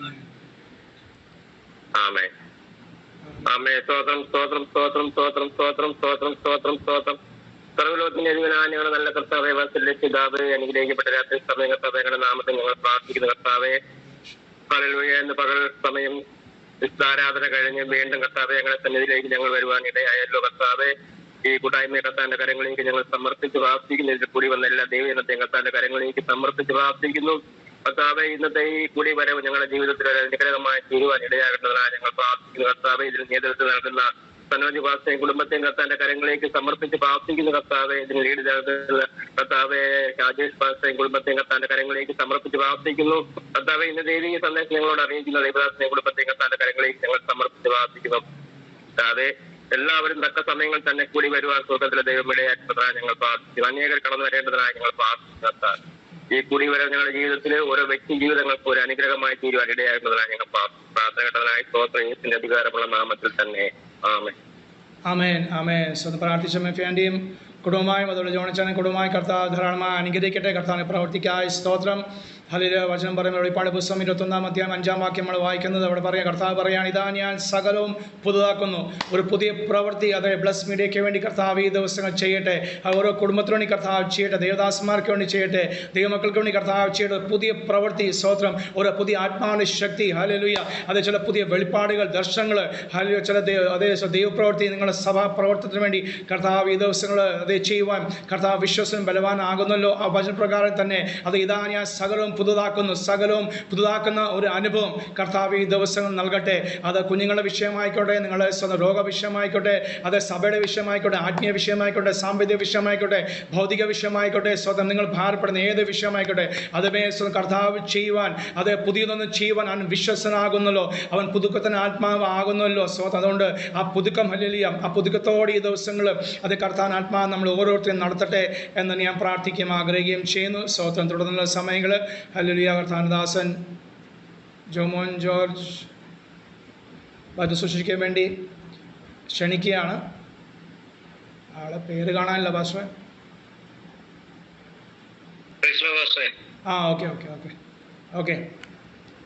Speaker 3: ആമേൻ. ആമേൻ. സ്തോത്രം, സ്തോത്രം, സ്തോത്രം, സ്തോത്രം, സ്തോത്രം, സ്തോത്രം, സ്തോത്രം, സ്തോത്രം. സർവ്വലോകത്തിന്റെ അധിപനായ ഞങ്ങളുടെ നല്ല കർത്താവേ, വാത്സല്യപിതാവേ, അനുഗ്രഹിക്കപ്പെട്ട രാത്രി സമയം കർത്താവേ നാമത്തിൽ ഞങ്ങൾ പ്രാർത്ഥിക്കുന്ന കർത്താവേ. ഹല്ലേലൂയ. എന്ന് പകൽ സമയം വിസ്താരാധന കഴിഞ്ഞ് വീണ്ടും കർത്താവേ ഞങ്ങളുടെ സന്നിധിയിലേക്ക് ഞങ്ങൾ വരുവാൻ ഇടയായല്ലോ കർത്താവേ. ഈ കൂട്ടായ്മയെ കർത്താവിന്റെ കരങ്ങളിലേക്ക് ഞങ്ങൾ സമർപ്പിച്ച് പ്രാർത്ഥിക്കുന്നു. ഇതിൽ കൂടി വന്ന എല്ലാ ദൈവജനത്തെയും കർത്താവിന്റെ കരങ്ങളിലേക്ക് സമർപ്പിച്ച് പ്രാർത്ഥിക്കുന്നു. കർത്താവെ ഇന്നത്തെ ഈ കൂടി വരവ് ഞങ്ങളുടെ ജീവിതത്തിൽ ഒരു അനുഗ്രഹമായി തീരുവാൻ ഇടയാകേണ്ടതിനായി ഞങ്ങൾ പ്രാർത്ഥിക്കുന്നു. കർത്താവെ ഇതിന് നേതൃത്വം നൽകുന്ന സനോജ് പാസ്റ്ററേയും കുടുംബത്തെയും കർത്താവിന്റെ കരങ്ങളിലേക്ക് സമർപ്പിച്ച് പ്രാർത്ഥിക്കുന്നു. കർത്താവെ ഇതിന് ലീഡ് നൽകുന്ന കർത്താവെ രാജേഷ് പാസ്റ്ററേയും കുടുംബത്തെയും കർത്താവിന്റെ കരങ്ങളിലേക്ക് സമർപ്പിച്ച് പ്രാർത്ഥിക്കുന്നു. കർത്താവെ ഇന്ന് ദൈവിക സന്ദേശം ഞങ്ങളോട് അറിയിക്കുന്ന ദൈവദാസനെയും കുടുംബത്തെയും കർത്താവിന്റെ കരങ്ങളിലേക്ക് ഞങ്ങൾ സമർപ്പിച്ച് പ്രാർത്ഥിക്കുന്നു. കർത്താവെ എല്ലാവരും തക്ക സമയങ്ങൾ തന്നെ കൂടി വരുവാൻ സ്വർഗ്ഗത്തിലെ ദൈവം ഇടയാക്കുന്നതിനായി ഞങ്ങൾ പ്രാർത്ഥിക്കുന്നു. അനേകർ കടന്നു വരേണ്ടതിനായി ഞങ്ങൾ പ്രാർത്ഥിക്കുന്നു. ഈ കൂടി വരെ ഞങ്ങളുടെ ജീവിതത്തിൽ ഓരോ വ്യക്തി ജീവിതങ്ങൾക്ക് ഒരു അനുഗ്രഹമായി തീരുവാൻ ഇടയാക്കുന്നതിനായി ഞങ്ങൾ പ്രാർത്ഥന കേട്ടതിനായി സ്തോത്രത്തിന്റെ അധികാരമുള്ള നാമത്തിൽ തന്നെ ആമേൻ.
Speaker 1: ആമേൻ. ആമേൻ. പ്രാർത്ഥിച്ച മെഫിയാന്റെയും കുടുംബമായും അതുപോലെ ജോണച്ചാനും കുടുംബമായി കർത്താവ് ധാരാളമായി അനുഗ്രഹിക്കട്ടെ. കർത്താവിന്റെ പ്രവർത്തിക്കായി സ്തോത്രം. ഹല്ലേലൂയ. വചനം പറയുമ്പോൾ വെളിപ്പാട് പുസ്തകം 21-ാം അധ്യായം 5-ാം വാക്യം നമ്മൾ വായിക്കുന്നത്. അവിടെ പറയാം, കർത്താവ് പറയാണ്, ഇതാ ഞാൻ സകലവും പുതുതാക്കുന്നു. ഒരു പുതിയ പ്രവൃത്തി അത് ബ്ലസ് മീഡിയയ്ക്ക് വേണ്ടി കർത്താവ് ഈ ദിവസങ്ങൾ ചെയ്യട്ടെ. ഓരോ കുടുംബത്തിന് വേണ്ടി കർത്താവ് ചെയ്യട്ടെ. ദേവദാസന്മാർക്ക് വേണ്ടി ചെയ്യട്ടെ. ദൈവമക്കൾക്ക് വേണ്ടി കർത്താവ് ചെയ്യട്ടെ. പുതിയ പ്രവൃത്തി, സ്തോത്രം. ഒരു പുതിയ ആത്മാവിൻ്റെ ശക്തി, ഹല്ലേലൂയ. അത് ചില പുതിയ വെളിപ്പാടുകൾ, ദർശനങ്ങൾ, ഹല്ലേലൂയ. ചില ദൈവപ്രവൃത്തി നിങ്ങളുടെ സഭാ പ്രവർത്തനത്തിന് വേണ്ടി കർത്താവ് ഈ ദിവസങ്ങൾ അത് ചെയ്യുവാൻ കർത്താവ് വിശ്വസനം ബലവാനാകുന്നല്ലോ. ആ വചനപ്രകാരം തന്നെ അത് ഇതാ ഞാൻ സകലവും പുതുതാക്കുന്ന ഒരു അനുഭവം കർത്താവ് ഈ ദിവസങ്ങൾ നൽകട്ടെ. അത് കുഞ്ഞുങ്ങളുടെ വിഷയമായിക്കോട്ടെ, നിങ്ങളുടെ രോഗ വിഷയമായിക്കോട്ടെ, അത് സഭയുടെ വിഷയമായിക്കോട്ടെ, ആത്മീയ വിഷയമായിക്കോട്ടെ, സാമ്പത്തിക വിഷയമായിക്കോട്ടെ, ഭൗതിക വിഷയമായിക്കോട്ടെ, സ്വന്തം നിങ്ങൾ ഭാരപ്പെടുന്ന ഏത് വിഷയമായിക്കോട്ടെ, അതുമേ കർത്താവ് ചെയ്യുവാൻ, അത് പുതിയതൊന്നും ചെയ്യുവാൻ അവൻ വിശ്വസനാകുന്നല്ലോ. അവൻ പുതുക്കത്തിന് ആത്മാവ് ആകുന്നല്ലോ. സ്വന്തം അതുകൊണ്ട് ആ പുതുക്കം, ഹല്ലേലൂയ, ആ പുതുക്കത്തോടെ ഈ ദിവസങ്ങൾ അത് കർത്താൻ ആത്മാവ് നമ്മൾ ഓരോരുത്തരും നടത്തട്ടെ എന്ന് ഞാൻ പ്രാർത്ഥിക്കുകയും ആഗ്രഹിക്കുകയും ചെയ്യുന്നു. സ്വതന്ത്രം തുടർന്നുള്ള സമയങ്ങൾ ഹല്ലേലൂയ. കർത്താനദാസൻ ജോമോൻ ജോർജ് വധു ശുശ്രൂഷിക്കാൻ വേണ്ടി ക്ഷണിക്കുകയാണ്. ആളെ പേര് കാണാനില്ല പാസ്റ്ററെ. ഓക്കെ.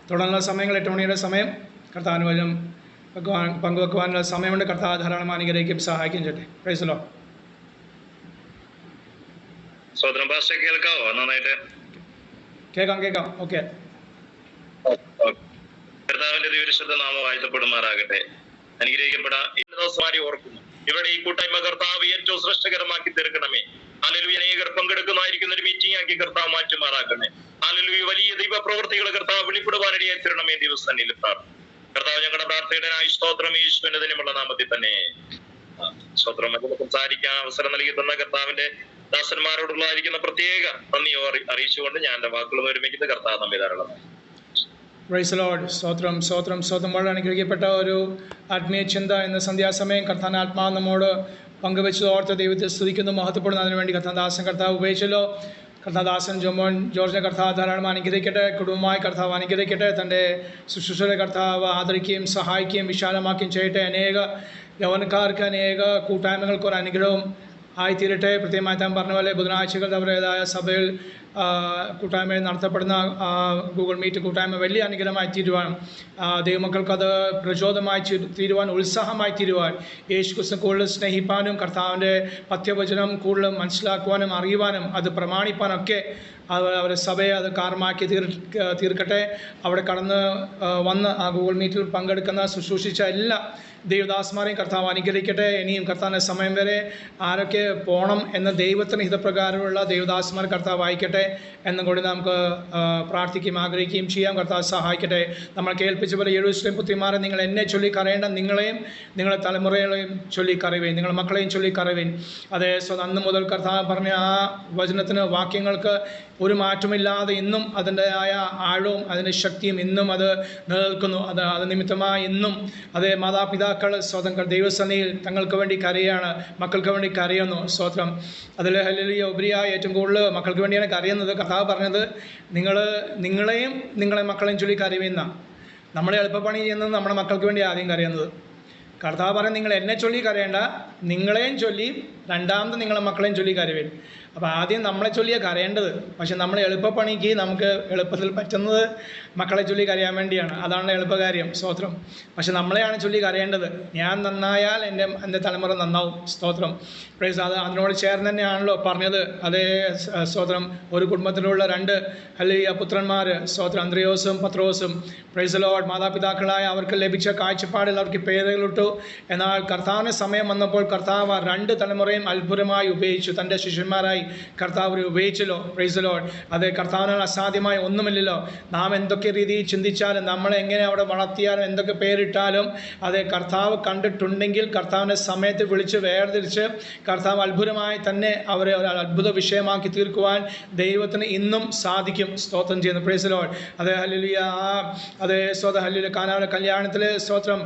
Speaker 1: തുടർന്നുള്ള സമയങ്ങൾ 8 മണിയുടെ സമയം കർത്താവിന് വചനം പങ്കുവെക്കുവാനുള്ള സമയമുണ്ട്. കർത്താവ് ധാരാളം അനുഗ്രഹിക്കും സഹായിക്കും ചെയ്യട്ടെ. Price the Lord. കേൾക്കാം. ഓക്കെ.
Speaker 4: കർത്താവിന്റെ ദിവശുദ്ധ നാമം വാഴ്ത്തപ്പെടുമാറാകട്ടെ. അനുഗ്രഹിക്കപ്പെടാൻ ഓർക്കുന്നു. ഇവിടെ ഈ കൂട്ടായ്മ കർത്താവ് ഏറ്റവും ശ്രേഷ്ഠകരമാക്കി തീർക്കണമേ. ഹല്ലേലൂയ. അനേകർ പങ്കെടുക്കുന്നതായിരിക്കുന്ന ഒരു മീറ്റിംഗ് ആക്കി കർത്താവ് മാറ്റുമാറാക്കണേ. ഹല്ലേലൂയ. വലിയ ദൈവ പ്രവൃത്തികൾ കർത്താവ് വെളിപ്പെടുവാനിടയായി തീരണമേ. ദിവസത്തിൽ കർത്താവ് ഞങ്ങളുടെ പ്രാർത്ഥനയുടെ സ്തോത്രം. യേശുവിന്റെ ദിനമുള്ള നാമത്തിൽ തന്നെ സ്തോത്രം. സംസാരിക്കാൻ അവസരം നൽകി തന്ന കർത്താവിന്റെ ദാസന്മാരോടുള്ളതായിരിക്കുന്ന പ്രത്യേക നന്ദി അറിയിച്ചുകൊണ്ട് ഞാൻ എന്റെ വാക്കുകൾ ഒരുമിക്കുന്ന കർത്താവ് നമ്മെ ധാരാളം.
Speaker 1: Price the Lord. സ്തോത്രം. വളരെ അനുഗ്രഹിക്കപ്പെട്ട ഒരു ആത്മീയ ചിന്ത ഇന്ന് സന്ധ്യാസമയം കർത്താൻ ആത്മാവ് നമ്മോട് പങ്കുവെച്ച് ഓർത്ത് ദൈവത്തെ സ്തുതിക്കുന്നു, മഹത്വപ്പെടുന്നു. അതിനുവേണ്ടി കർത്താവ് ഉപയോഗിച്ചല്ലോ. കർത്താദാസൻ ജോമോൻ ജോർജിനെ കർത്താവ് ധാരാളം അനുഗ്രഹിക്കട്ടെ. കുടുംബമായി കർത്താവ് അനുഗ്രഹിക്കട്ടെ. തൻ്റെ ശുശ്രൂഷയുടെ കർത്താവ് ആദരിക്കുകയും സഹായിക്കുകയും വിശാലമാക്കുകയും ചെയ്യട്ടെ. അനേക യൗവനക്കാർക്ക്, അനേക കൂട്ടായ്മകൾക്ക് ഒരു അനുഗ്രഹം ആയിത്തീരട്ടെ. പ്രത്യേകമായി താൻ പറഞ്ഞ പോലെ ബുധനാഴ്ചകൾ അവരുടേതായ സഭയിൽ കൂട്ടായ്മയിൽ നടത്തപ്പെടുന്ന ഗൂഗിൾ മീറ്റ് കൂട്ടായ്മ വലിയ അനുഗ്രഹമായി തീരുവാൻ, ദൈവമക്കൾക്കത് പ്രചോദനമായി തീരുവാൻ, ഉത്സാഹമായി തീരുവാൻ, യേശു ക്രിസ്തു കൂടുതൽ സ്നേഹിപ്പാനും കർത്താവിൻ്റെ പഥ്യവചനം കൂടുതൽ മനസ്സിലാക്കുവാനും അറിയുവാനും അത് പ്രമാണിപ്പാനൊക്കെ അവരെ സഭയെ അത് കാരണമാക്കി തീർക്കട്ടെ. അവിടെ കടന്ന് വന്ന് ആ ഗൂഗിൾ മീറ്റിൽ പങ്കെടുക്കുന്ന ശുശ്രൂഷിച്ച എല്ലാ ദൈവദാസന്മാരെയും കർത്താവ് അനുഗ്രഹിക്കട്ടെ. ഇനിയും കർത്താവിൻ്റെ സമയം വരെ ആരൊക്കെ പോകണം എന്ന ദൈവത്തിന് ഹിതപ്രകാരമുള്ള ദൈവദാസന്മാർ കർത്താവ് വായിക്കട്ടെ എന്നും കൂടി നമുക്ക് പ്രാർത്ഥിക്കുകയും ആഗ്രഹിക്കുകയും ചെയ്യാം. കർത്താവ് സഹായിക്കട്ടെ. നമ്മൾ കേൾപ്പിച്ച പോലെ യെരൂശലേം പുത്രിമാരെ, നിങ്ങൾ എന്നെ ചൊല്ലി കരയേണ്ട, നിങ്ങളെയും നിങ്ങളുടെ തലമുറകളെയും ചൊല്ലി കരയുവേൻ, നിങ്ങളുടെ മക്കളെയും ചൊല്ലി കരയുവേൻ. അതേ അന്ന് മുതൽ കർത്താവ് പറഞ്ഞ ആ വചനത്തിന്, വാക്യങ്ങൾക്ക് ഒരു മാറ്റമില്ലാതെ ഇന്നും അതിൻ്റെതായ ആഴവും അതിൻ്റെ ശക്തിയും ഇന്നും അത് നിലനിൽക്കുന്നു. അത് നിമിത്തമായി ഇന്നും അതേ മാതാപിതാക്കൾ സ്വതന്ത്ര ദൈവസന്നിധിയിൽ തങ്ങൾക്ക് വേണ്ടി കരയാണ്, മക്കൾക്ക് വേണ്ടി കരയുന്നു. സ്തോത്രം. അതിൽ ഹല്ലേലൂയ ഉപരിയായി ഏറ്റവും കൂടുതൽ മക്കൾക്ക് വേണ്ടിയാണ് കരയുന്നത്. കർത്താവ് പറഞ്ഞത് നിങ്ങളെയും നിങ്ങളെ മക്കളെയും ചൊല്ലി കരയുമെന്നാണ്. നമ്മളെ എളുപ്പപ്പണി ചെയ്യുന്നത് നമ്മുടെ മക്കൾക്ക് വേണ്ടി ആദ്യം കരയുന്നത്. കർത്താവ് പറയും, നിങ്ങൾ എന്നെ ചൊല്ലി കരയേണ്ട, നിങ്ങളെയും ചൊല്ലി, രണ്ടാമത് നിങ്ങളെ മക്കളെയും ചൊല്ലി കരയുവേൻ. അപ്പോൾ ആദ്യം നമ്മളെ ചൊല്ലിയാണ് കരയേണ്ടത്. പക്ഷെ നമ്മൾ എളുപ്പപ്പണിക്ക് നമുക്ക് എളുപ്പത്തിൽ പറ്റുന്നത് മക്കളെ ചൊല്ലി കരയാൻ വേണ്ടിയാണ്. അതാണ് എളുപ്പകാര്യം. സ്തോത്രം. പക്ഷെ നമ്മളെയാണ് ചൊല്ലി കരയേണ്ടത്. ഞാൻ നന്നായാൽ എൻ്റെ തലമുറ നന്നാവും. സ്തോത്രം. പ്രൈസ്. അതിനോട് ചേർന്ന് തന്നെയാണല്ലോ പറഞ്ഞത്. അതേ സ്തോത്രം. ഒരു കുടുംബത്തിലുള്ള 2 ഹല്ലേലൂയ പുത്രന്മാർ, സ്തോത്രം, അന്ത്രയോസും പത്രോസും. Praise the Lord. മാതാപിതാക്കളായ അവർക്ക് ലഭിച്ച കാഴ്ചപ്പാടിൽ അവർക്ക് പേരുകളിട്ടു. എന്നാൽ കർത്താവിന് സമയം വന്നപ്പോൾ കർത്താവ് 2 തലമുറയും അത്ഭുതമായി ഉപയോഗിച്ചു. തൻ്റെ ശിഷ്യന്മാരായി കർത്താവ് ഉപയോഗിച്ചല്ലോ. Price the Lord. അത് കർത്താവിനാൽ അസാധ്യമായ ഒന്നുമില്ലല്ലോ. നാം എന്തൊക്കെ രീതിയിൽ ചിന്തിച്ചാലും, നമ്മളെ എങ്ങനെ അവിടെ വളർത്തിയാലും, എന്തൊക്കെ പേരിട്ടാലും, അത് കർത്താവ് കണ്ടിട്ടുണ്ടെങ്കിൽ കർത്താവിൻ്റെ സമയത്ത് വിളിച്ച് വേർതിരിച്ച് കർത്താവ് അത്ഭുതമായി തന്നെ അവരെ ഒരു അത്ഭുത വിഷയമാക്കി തീർക്കുവാൻ ദൈവത്തിന് ഇന്നും സാധിക്കും. സ്തോത്രം ചെയ്യുന്നു. Price the Lord. അത് ഹല്ലേലൂയ. അതേ സ്തോത്രം. ഹല്ലേലൂയ. കാനാവിലെ കല്യാണത്തിൽ സ്തോത്രം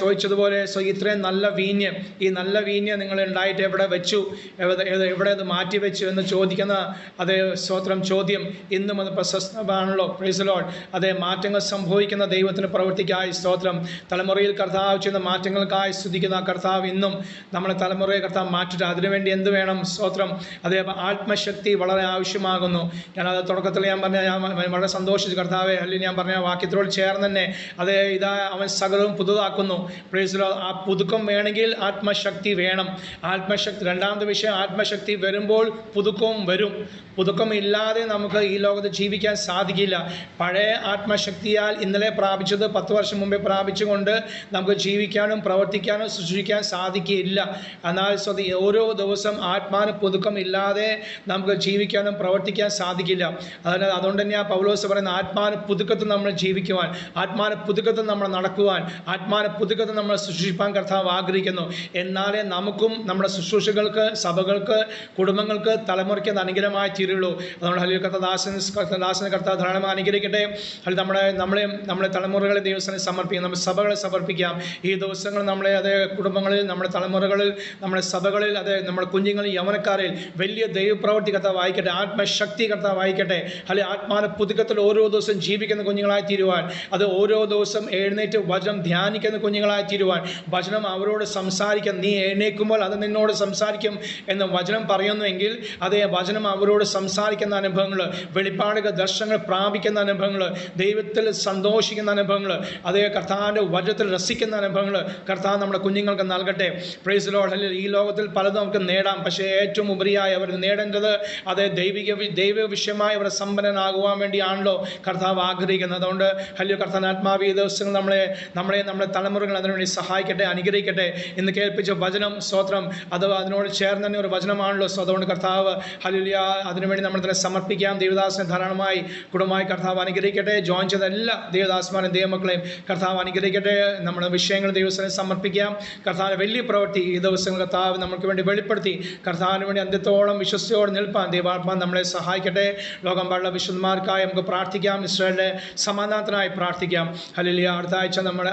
Speaker 1: ചോദിച്ചതുപോലെ, ഇത്രയും നല്ല വീഞ്ഞ്, ഈ നല്ല വീഞ്ഞ് നിങ്ങൾ ഉണ്ടായിട്ട് എവിടെ വെച്ചു, എവിടെ അത് മാറ്റി മാറ്റിവെച്ചു എന്ന് ചോദിക്കുന്ന അതേ സ്തോത്രം ചോദ്യം ഇന്നും അത് പ്രശസ്തമാണല്ലോ. Price the Lord. അതേ മാറ്റങ്ങൾ സംഭവിക്കുന്ന ദൈവത്തിന് പ്രവൃത്തിക്കായി സ്തോത്രം. തലമുറയിൽ കർത്താവ് ചെയ്യുന്ന മാറ്റങ്ങൾക്കായി സ്തുതിക്കുന്ന കർത്താവ് ഇന്നും നമ്മുടെ തലമുറയെ കർത്താവ് മാറ്റിട്ട് അതിനുവേണ്ടി എന്ത് വേണം? സ്തോത്രം. അതേ ആത്മശക്തി വളരെ ആവശ്യമാകുന്നു. ഞാനത് തുടക്കത്തിൽ ഞാൻ വളരെ സന്തോഷിച്ചു കർത്താവെ, അല്ലെങ്കിൽ ഞാൻ പറഞ്ഞ വാക്യത്തോട് ചേർന്ന് തന്നെ അതേ ഇതാ അവൻ സകലവും പുതുതാക്കുന്നു. Price the Lord. ആ പുതുക്കം വേണമെങ്കിൽ ആത്മശക്തി വേണം. ആത്മശക്തി രണ്ടാമത്തെ വിഷയം. ആത്മശക്തി വരുമ്പോൾ പുതുക്കവും വരും. പുതുക്കം ഇല്ലാതെ നമുക്ക് ഈ ലോകത്ത് ജീവിക്കാൻ സാധിക്കില്ല. പഴയ ആത്മശക്തിയാൽ ഇന്നലെ പ്രാപിച്ചത് 10 വർഷം മുമ്പേ പ്രാപിച്ചുകൊണ്ട് നമുക്ക് ജീവിക്കാനും പ്രവർത്തിക്കാനും സൃഷ്ടിക്കാൻ സാധിക്കില്ല. എന്നാൽ ഓരോ ദിവസം ആത്മാന പുതുക്കം ഇല്ലാതെ നമുക്ക് ജീവിക്കാനും പ്രവർത്തിക്കാൻ സാധിക്കില്ല. അതുകൊണ്ട് തന്നെയാണ് പൗലോസ് പറയുന്നത് ആത്മാന പുതുക്കത്തിൽ നമ്മൾ ജീവിക്കുവാൻ, ആത്മാന പുതുക്കത്തിൽ നമ്മൾ നടക്കുവാൻ, ആത്മാന പുതുക്കത്തിൽ നമ്മൾ സൃഷ്ടിപ്പാൻ കർത്താവ് ആഗ്രഹിക്കുന്നു. എന്നാലേ നമുക്കും നമ്മുടെ ശുശ്രൂഷകൾക്ക്, സഭകൾക്ക്, കുടുംബങ്ങൾക്ക്, തലമുറയ്ക്ക് അത് അനുഗ്രഹമായി തീരുള്ളൂ. അതുകൊണ്ട് ഹല്ലേലൂയ. കർത്താദാസന് കർത്താവ് ധാരാളമായി അനുഗ്രഹിക്കട്ടെ. നമ്മളെ തലമുറകളെ ദൈവത്തിന് സമർപ്പിക്കാം, നമ്മുടെ സഭകളെ സമർപ്പിക്കാം. ഈ ദിവസങ്ങൾ നമ്മളെ അതേ കുടുംബങ്ങളിൽ, നമ്മുടെ തലമുറകളിൽ, നമ്മുടെ സഭകളിൽ, അതേ നമ്മുടെ കുഞ്ഞുങ്ങളിൽ, യൗവനക്കാരിൽ വലിയ ദൈവപ്രവൃത്തി കർത്താവ് വായിക്കട്ടെ. ആത്മശക്തി കർത്താവ് വായിക്കട്ടെ. അല്ലെങ്കിൽ ആത്മാന പുതുക്കത്തിൽ ഓരോ ദിവസം ജീവിക്കുന്ന കുഞ്ഞുങ്ങളായി തീരുവാൻ, അത് ഓരോ ദിവസം എഴുന്നേറ്റ് വചനം ധ്യാനിക്കുന്ന കുഞ്ഞുങ്ങളായി തീരുവാൻ, വചനം അവരോട് സംസാരിക്കാൻ, നീ എഴുന്നേൽക്കുമ്പോൾ അത് നിന്നോട് സംസാരിക്കും എന്ന് വചനം പറയുന്നുവെങ്കിൽ അതേ വചനം അവരോട് സംസാരിക്കുന്ന അനുഭവങ്ങൾ, വെളിപ്പാടുകൾ, ദർശനങ്ങൾ പ്രാപിക്കുന്ന അനുഭവങ്ങൾ, ദൈവത്തിൽ സന്തോഷിക്കുന്ന അനുഭവങ്ങൾ, അതേ കർത്താവിൻ്റെ വചനത്തിൽ രസിക്കുന്ന അനുഭവങ്ങൾ കർത്താവ് നമ്മുടെ കുഞ്ഞുങ്ങൾക്ക് നൽകട്ടെ. Price the Lord. അല്ലെങ്കിൽ ഈ ലോകത്തിൽ പലതും നമുക്ക് നേടാം, പക്ഷേ ഏറ്റവും ഉപരിയായി അവർ നേടേണ്ടത് അതേ ദൈവിക വിഷയമായി അവർ സമ്പന്നനാകുവാൻ വേണ്ടിയാണല്ലോ കർത്താവ് ആഗ്രഹിക്കുന്നത്. അതുകൊണ്ട് ഹല്ലേലൂയ. കർത്താവ് ആത്മാവ് ഈ ദിവസങ്ങൾ നമ്മുടെ തലമുറകൾ അതിനുവേണ്ടി സഹായിക്കട്ടെ, അനുഗ്രഹിക്കട്ടെ. ഇന്ന് കേൾപ്പിച്ച വചനം സ്തോത്രം, അത് അതിനോട് ചേർന്ന് തന്നെ ഒരു വചനമാണല്ലോ. സോ അതുകൊണ്ട് കർത്താവ് ഹല്ലേലൂയ അതിനുവേണ്ടി നമ്മൾ തന്നെ സമർപ്പിക്കാം. ദേവദാസനെ ധാരാളമായി കുടുംബമായി കർത്താവ് അനുഗ്രഹിക്കട്ടെ. ജോയിൻ ചെയ്ത എല്ലാ ദേവദാസന്മാരെയും ദൈവമക്കളെയും കർത്താവ് അനുഗ്രഹിക്കട്ടെ. നമ്മുടെ വിഷയങ്ങൾ ദൈവത്തിനെ സമർപ്പിക്കാം. കർത്താവിൻ്റെ വലിയ പ്രവൃത്തി ഈ ദിവസങ്ങൾ കർത്താവ് നമുക്ക് വേണ്ടി വെളിപ്പെടുത്തി കർത്താവിന് വേണ്ടി അന്ത്യത്തോളം വിശ്വസ്തയോടെ നിൽപ്പാൻ ദൈവാത്മാ നമ്മളെ സഹായിക്കട്ടെ. ലോകം പാടുള്ള വിശുദ്ധന്മാർക്കായി നമുക്ക് പ്രാർത്ഥിക്കാം. ഇസ്രായേലിലെ സമാധാനത്തിനായി പ്രാർത്ഥിക്കാം. ഹല്ലേലൂയ.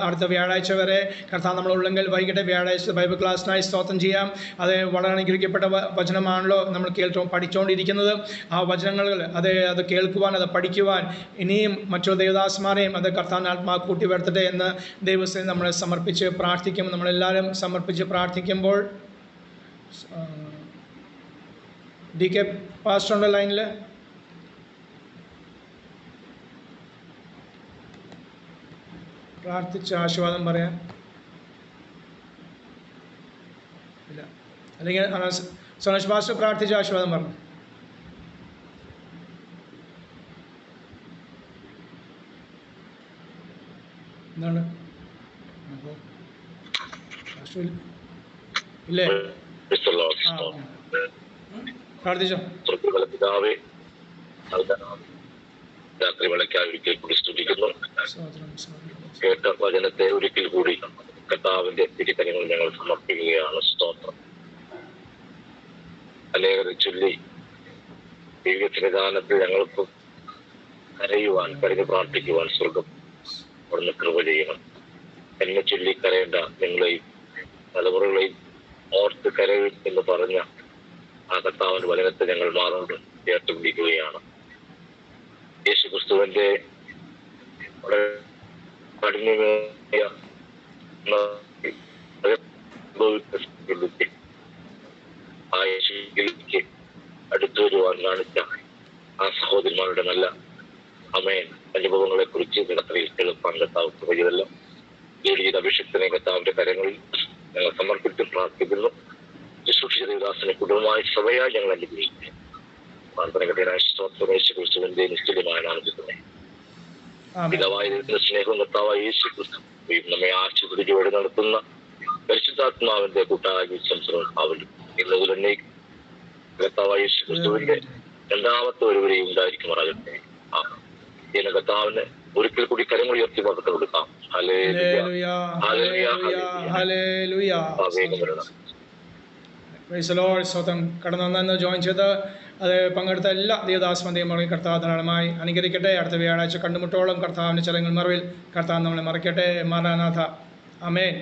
Speaker 1: അടുത്ത വ്യാഴാഴ്ച വരെ കർത്താവ് നമ്മളുള്ളെങ്കിൽ വൈകിട്ട് വ്യാഴാഴ്ച ബൈബിൾ ക്ലാസ്സിനായി സ്തോത്രം ചെയ്യാം. അത് വളരെ അനുഗ്രഹിക്കപ്പെട്ട വചനമാണല്ലോ നമ്മൾ പഠിച്ചുകൊണ്ടിരിക്കുന്നത്. ആ വചനങ്ങൾ അത് കേൾക്കുവാൻ, അത് പഠിക്കുവാൻ ഇനിയും മറ്റു ദേവദാസന്മാരെയും അത് കർത്താവിൻ്റെ ആത്മാവ് കൂട്ടി വരുത്തട്ടെ എന്ന് ദൈവത്തെ നമ്മളെ സമർപ്പിച്ച് പ്രാർത്ഥിക്കും. നമ്മളെല്ലാവരും സമർപ്പിച്ച് പ്രാർത്ഥിക്കുമ്പോൾ ഡി കെ പാസ്റ്ററുടെ ലൈനിൽ പ്രാർത്ഥിച്ച് ആശീർവാദം പറയാൻ ഇല്ല, അല്ലെങ്കിൽ സോനേഷ് പാസ്റ്റർ പ്രാർത്ഥിച്ച് ആശീർവാദം പറഞ്ഞു. എന്താണ് ഇല്ലേ? പ്രാർത്ഥിച്ചോ.
Speaker 4: പിതാവേ, രാത്രി വിളക്കായി ഒരിക്കൽ കൂടി സ്തുതിക്കുന്നു. കേട്ട വചനത്തെ ഒരിക്കൽ കൂടി കർത്താവിന്റെ തിരുക്കരങ്ങൾ ഞങ്ങൾ സമർപ്പിക്കുകയാണ്. സ്തോത്രം. അനേകരെ ചൊല്ലി ദൈവത്തിന്റെ ദാനത്തിൽ ഞങ്ങൾക്ക് കരയുവാൻ, കരഞ്ഞ് പ്രാർത്ഥിക്കുവാൻ സ്വർഗം അവിടുന്ന് കൃപ ചെയ്യണം. എന്നെ ചൊല്ലി കരയേണ്ട നിങ്ങളെയും തലമുറകളെയും ഓർത്ത് കരയും എന്ന് പറഞ്ഞ ആ കർത്താവിന്റെ വചനത്തെ ഞങ്ങൾ മാറോട് ചേർത്ത് പിടിക്കുകയാണ്. യേശു ക്രിസ്തുവിന്റെ കഠിനമായ ആ യേശുവിലേക്ക് അടുത്തു വരുവാൻ കാണിച്ച ആ സഹോദരിമാരുടെ നല്ല അമേൻ അനുഭവങ്ങളെ കുറിച്ച് രാത്രിയിൽ കേൾപ്പാൻ കർത്താവ് കൃപയെല്ലാം ജോലിയുടെ അഭിഷേകത്തിനെ കർത്താവിന്റെ കരങ്ങളിൽ ഞങ്ങൾ സമർപ്പിച്ച് പ്രാർത്ഥിക്കുന്നു. ശുശ്രൂഷിച്ച ദേവദാസനെ കുടുംബമായി സഭയായി ഞങ്ങൾ അനുഗ്രഹിക്കുന്നു. യേശു ക്രിസ്തുവിന്റെ നിശ്ചലമായ നാമത്തിൽ പിതാവായ ദൈവത്തിന്റെ സ്നേഹവും കർത്താവായ യേശു ക്രിസ്തു നമ്മെ ആശുപത്രിയോടെ നടത്തുന്ന പരിശുദ്ധാത്മാവിന്റെ കൂട്ടായ സംസർഗം ആവലും ഇന്നതിൽ തന്നെ കർത്താവായ യേശു ക്രിസ്തുവിന്റെ രണ്ടാമത്തെ ഒരുവരെയും ഉണ്ടായിരിക്കുമാറാകട്ടെ. കർത്താവിന് ഒരിക്കൽ കൂടി കരങ്ങൾ ഉയർത്തി പകർത്തി കൊടുക്കാം.
Speaker 1: കടന്നു ജോയിൻ ചെയ്ത് അത് പങ്കെടുത്ത എല്ലാ ദേവദാസന്മാരെയും കർത്താവ് ധാരാളമായി അനുഗ്രഹിക്കട്ടെ. അടുത്ത വ്യാഴാഴ്ച കണ്ടുമുട്ടോളം കർത്താവിന്റെ ചലങ്ങൾ മറവിൽ കർത്താവ് നമ്മളെ മറക്കട്ടെ. മാറാനാഥ. ആമേൻ.